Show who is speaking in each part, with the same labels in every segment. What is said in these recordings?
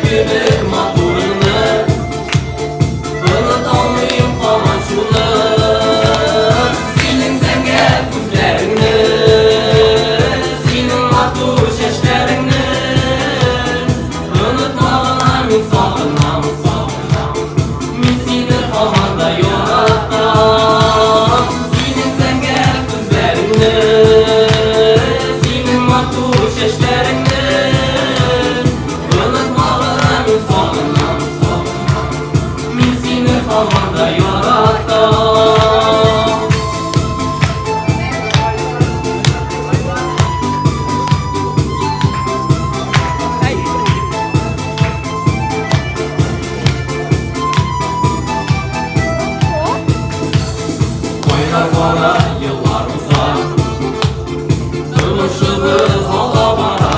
Speaker 1: gülük maturunu unutolmayım falan şunu. Senin zengin gözlerini, senin matur şeşlerini unutmağına min sağınam. Min seni hamanda yorattam. Senin zengin gözlerini, senin matur şeşlerini unutmağına min sağınam. Min seni hamanda yorattam. Oynar bana yıllar uzak, durmuşumuz hala bana.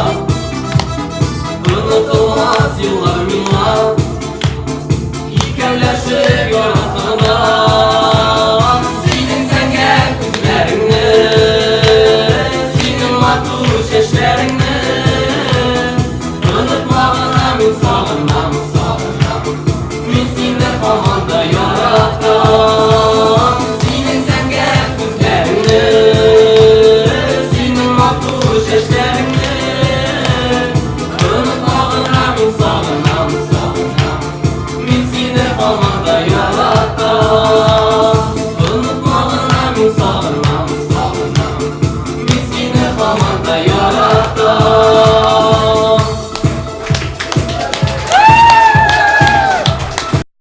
Speaker 1: Unutulmaz yıllar millar, İlkevleşir yaratana. Senin zengin gözlerini, senin matur şeşlerini unutmağına min sağınam.